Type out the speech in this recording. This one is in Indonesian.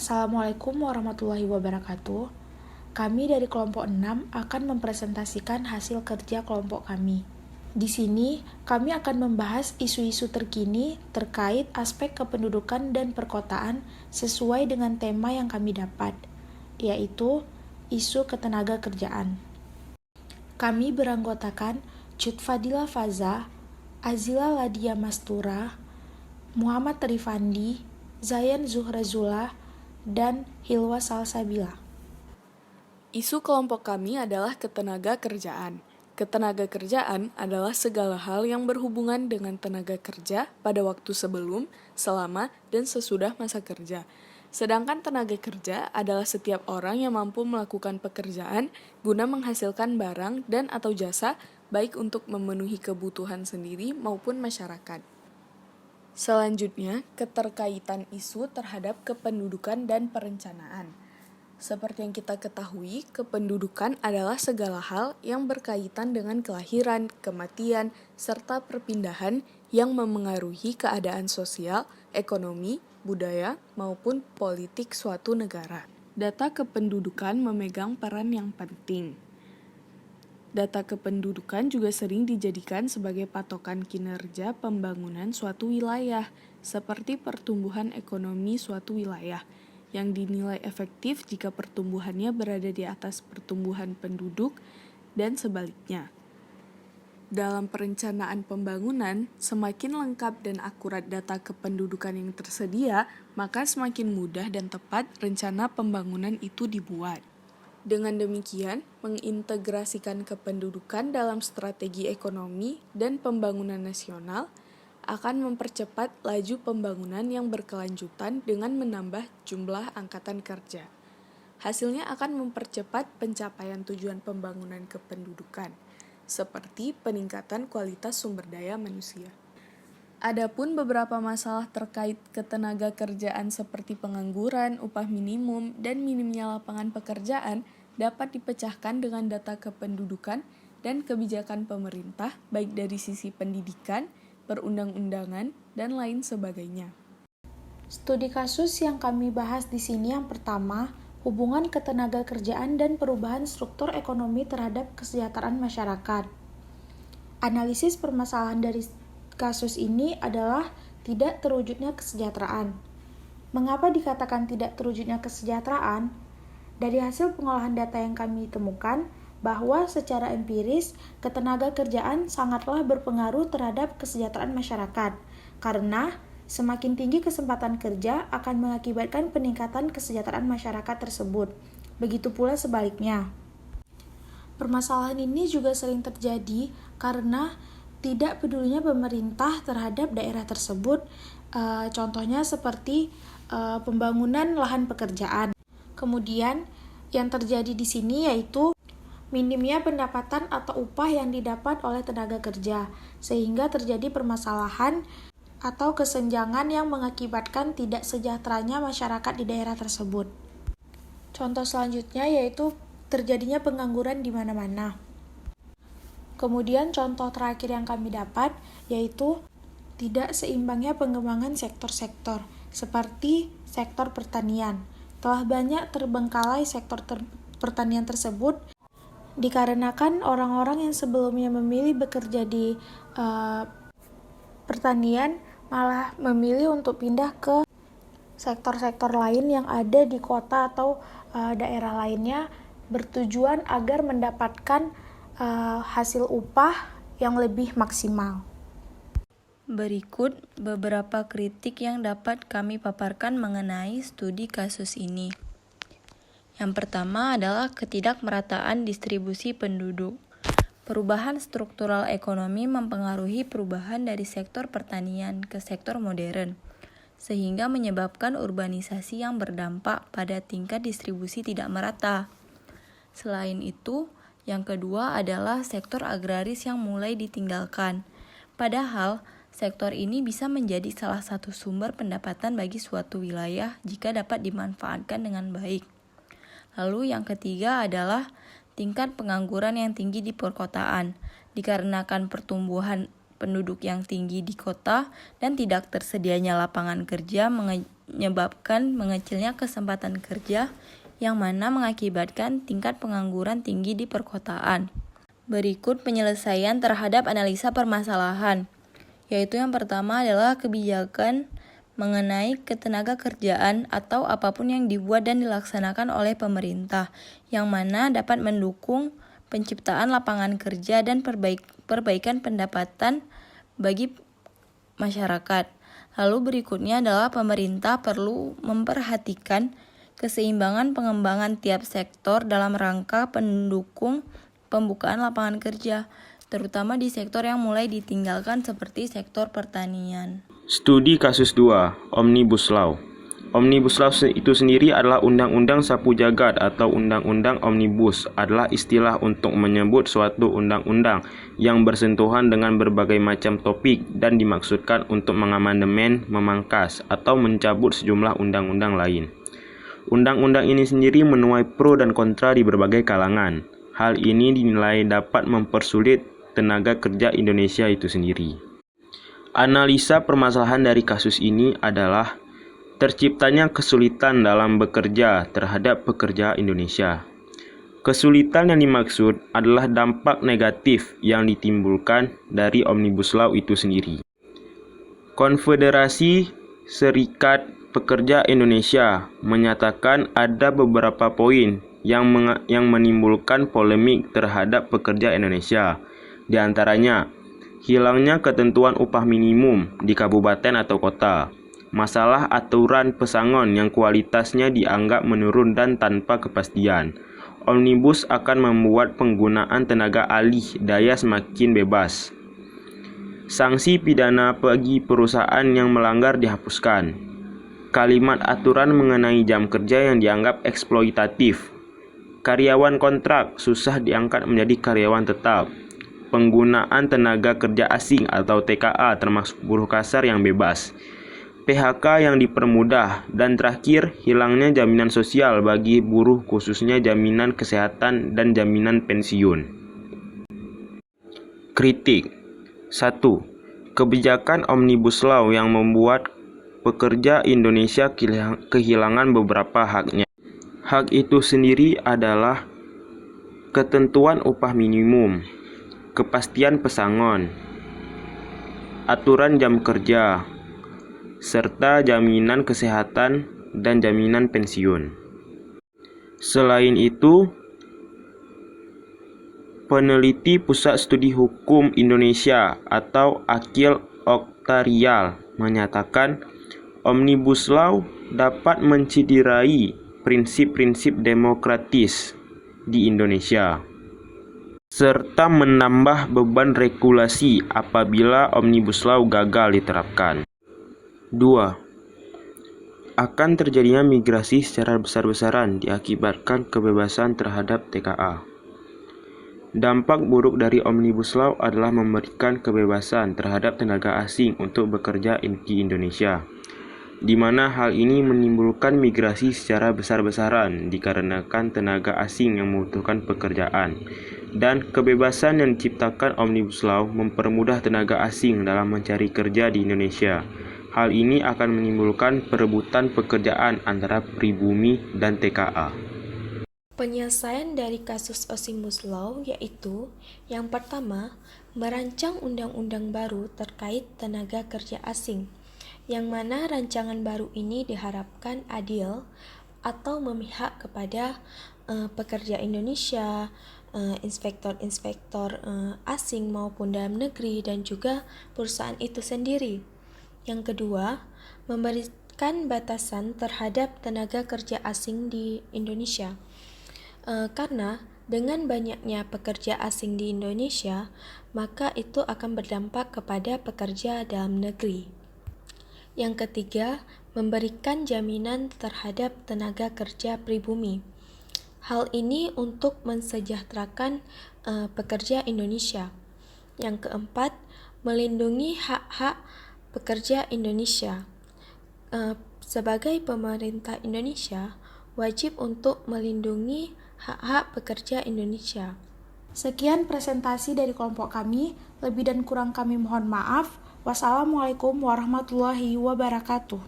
Assalamualaikum warahmatullahi wabarakatuh. Kami dari kelompok 6 akan mempresentasikan hasil kerja kelompok kami. Di sini, kami akan membahas isu-isu terkini terkait aspek kependudukan dan perkotaan sesuai dengan tema yang kami dapat, yaitu isu ketenaga kerjaan. Kami beranggotakan Cut Fadila Faza, Azila Ladia Mastura, Muhammad Rifandi, Zayan Zuhrazula, dan Hilwa Salsabila. Isu kelompok kami adalah ketenaga kerjaan. Ketenaga kerjaan adalah segala hal yang berhubungan dengan tenaga kerja pada waktu sebelum, selama, dan sesudah masa kerja. Sedangkan tenaga kerja adalah setiap orang yang mampu melakukan pekerjaan guna menghasilkan barang dan atau jasa baik untuk memenuhi kebutuhan sendiri maupun masyarakat. Selanjutnya, keterkaitan isu terhadap kependudukan dan perencanaan. Seperti yang kita ketahui, kependudukan adalah segala hal yang berkaitan dengan kelahiran, kematian, serta perpindahan yang memengaruhi keadaan sosial, ekonomi, budaya, maupun politik suatu negara. Data kependudukan memegang peran yang penting. Data kependudukan juga sering dijadikan sebagai patokan kinerja pembangunan suatu wilayah, seperti pertumbuhan ekonomi suatu wilayah, yang dinilai efektif jika pertumbuhannya berada di atas pertumbuhan penduduk, dan sebaliknya. Dalam perencanaan pembangunan, semakin lengkap dan akurat data kependudukan yang tersedia, maka semakin mudah dan tepat rencana pembangunan itu dibuat. Dengan demikian, mengintegrasikan kependudukan dalam strategi ekonomi dan pembangunan nasional akan mempercepat laju pembangunan yang berkelanjutan dengan menambah jumlah angkatan kerja. Hasilnya akan mempercepat pencapaian tujuan pembangunan kependudukan, seperti peningkatan kualitas sumber daya manusia. Adapun beberapa masalah terkait ketenaga kerjaan seperti pengangguran, upah minimum, dan minimnya lapangan pekerjaan dapat dipecahkan dengan data kependudukan dan kebijakan pemerintah baik dari sisi pendidikan, perundang-undangan, dan lain sebagainya. Studi kasus yang kami bahas di sini yang pertama, hubungan ketenaga kerjaan dan perubahan struktur ekonomi terhadap kesejahteraan masyarakat. Analisis permasalahan dari kasus ini adalah tidak terwujudnya kesejahteraan. Mengapa dikatakan tidak terwujudnya kesejahteraan? Dari hasil pengolahan data yang kami temukan, bahwa secara empiris, ketenaga kerjaan sangatlah berpengaruh terhadap kesejahteraan masyarakat, karena semakin tinggi kesempatan kerja akan mengakibatkan peningkatan kesejahteraan masyarakat tersebut. Begitu pula sebaliknya. Permasalahan ini juga sering terjadi karena tidak pedulinya pemerintah terhadap daerah tersebut, contohnya seperti pembangunan lahan pekerjaan. Kemudian yang terjadi di sini yaitu minimnya pendapatan atau upah yang didapat oleh tenaga kerja, sehingga terjadi permasalahan atau kesenjangan yang mengakibatkan tidak sejahteranya masyarakat di daerah tersebut. Contoh selanjutnya yaitu terjadinya pengangguran di mana-mana. Kemudian contoh terakhir yang kami dapat yaitu tidak seimbangnya pengembangan sektor-sektor, seperti sektor pertanian. Telah banyak terbengkalai sektor pertanian tersebut dikarenakan orang-orang yang sebelumnya memilih bekerja di pertanian malah memilih untuk pindah ke sektor-sektor lain yang ada di kota atau daerah lainnya bertujuan agar mendapatkan hasil upah yang lebih maksimal. Berikut beberapa kritik yang dapat kami paparkan mengenai studi kasus ini. Yang pertama adalah ketidakmerataan distribusi penduduk. Perubahan struktural ekonomi mempengaruhi perubahan dari sektor pertanian ke sektor modern, sehingga menyebabkan urbanisasi yang berdampak pada tingkat distribusi tidak merata. Selain itu, yang kedua adalah sektor agraris yang mulai ditinggalkan. Padahal, sektor ini bisa menjadi salah satu sumber pendapatan bagi suatu wilayah jika dapat dimanfaatkan dengan baik. Lalu yang ketiga adalah tingkat pengangguran yang tinggi di perkotaan, dikarenakan pertumbuhan penduduk yang tinggi di kota dan tidak tersedianya lapangan kerja menyebabkan mengecilnya kesempatan kerja yang mana mengakibatkan tingkat pengangguran tinggi di perkotaan. Berikut penyelesaian terhadap analisa permasalahan, yaitu yang pertama adalah kebijakan mengenai ketenaga kerjaan atau apapun yang dibuat dan dilaksanakan oleh pemerintah, yang mana dapat mendukung penciptaan lapangan kerja dan perbaikan pendapatan bagi masyarakat. Lalu berikutnya adalah pemerintah perlu memperhatikan keseimbangan pengembangan tiap sektor dalam rangka pendukung pembukaan lapangan kerja, terutama di sektor yang mulai ditinggalkan seperti sektor pertanian. Studi kasus 2, Omnibus Law. Omnibus Law itu sendiri adalah Undang-Undang Sapu Jagat atau Undang-Undang Omnibus adalah istilah untuk menyebut suatu undang-undang yang bersentuhan dengan berbagai macam topik dan dimaksudkan untuk mengamandemen, memangkas, atau mencabut sejumlah undang-undang lain. Undang-undang ini sendiri menuai pro dan kontra di berbagai kalangan. Hal ini dinilai dapat mempersulit tenaga kerja Indonesia itu sendiri. Analisa permasalahan dari kasus ini adalah terciptanya kesulitan dalam bekerja terhadap pekerja Indonesia. Kesulitan yang dimaksud adalah dampak negatif yang ditimbulkan dari Omnibus Law itu sendiri. Konfederasi Serikat Pekerja Indonesia menyatakan ada beberapa poin yang menimbulkan polemik terhadap pekerja Indonesia. Di antaranya, hilangnya ketentuan upah minimum di kabupaten atau kota, masalah aturan pesangon yang kualitasnya dianggap menurun dan tanpa kepastian. Omnibus akan membuat penggunaan tenaga alih daya semakin bebas. Sanksi pidana bagi perusahaan yang melanggar dihapuskan. Kalimat aturan mengenai jam kerja yang dianggap eksploitatif. Karyawan kontrak susah diangkat menjadi karyawan tetap. Penggunaan tenaga kerja asing atau TKA termasuk buruh kasar yang bebas. PHK yang dipermudah. Dan terakhir, hilangnya jaminan sosial bagi buruh khususnya jaminan kesehatan dan jaminan pensiun. Kritik. 1. Kebijakan Omnibus Law yang membuat pekerja Indonesia kehilangan beberapa haknya. Hak itu sendiri adalah ketentuan upah minimum, kepastian pesangon, aturan jam kerja, serta jaminan kesehatan dan jaminan pensiun. Selain itu, peneliti Pusat Studi Hukum Indonesia atau Akil Oktarial menyatakan Omnibus Law dapat menciderai prinsip-prinsip demokratis di Indonesia, serta menambah beban regulasi apabila Omnibus Law gagal diterapkan. 2. Akan terjadinya migrasi secara besar-besaran diakibatkan kebebasan terhadap TKA. Dampak buruk dari Omnibus Law adalah memberikan kebebasan terhadap tenaga asing untuk bekerja di Indonesia, di mana hal ini menimbulkan migrasi secara besar-besaran dikarenakan tenaga asing yang membutuhkan pekerjaan. Dan kebebasan yang diciptakan Omnibus Law mempermudah tenaga asing dalam mencari kerja di Indonesia. Hal ini akan menimbulkan perebutan pekerjaan antara pribumi dan TKA. Penyelesaian dari kasus Omnibus Law yaitu yang pertama, merancang undang-undang baru terkait tenaga kerja asing, yang mana rancangan baru ini diharapkan adil atau memihak kepada pekerja Indonesia, inspektor-inspektor asing maupun dalam negeri, dan juga perusahaan itu sendiri. Yang kedua, memberikan batasan terhadap tenaga kerja asing di Indonesia. Karena dengan banyaknya pekerja asing di Indonesia, maka itu akan berdampak kepada pekerja dalam negeri. Yang ketiga, memberikan jaminan terhadap tenaga kerja pribumi. Hal ini untuk mensejahterakan pekerja Indonesia. Yang keempat, melindungi hak-hak pekerja Indonesia. Sebagai pemerintah Indonesia, wajib untuk melindungi hak-hak pekerja Indonesia. Sekian presentasi dari kelompok kami. Lebih dan kurang kami mohon maaf. Wassalamualaikum warahmatullahi wabarakatuh.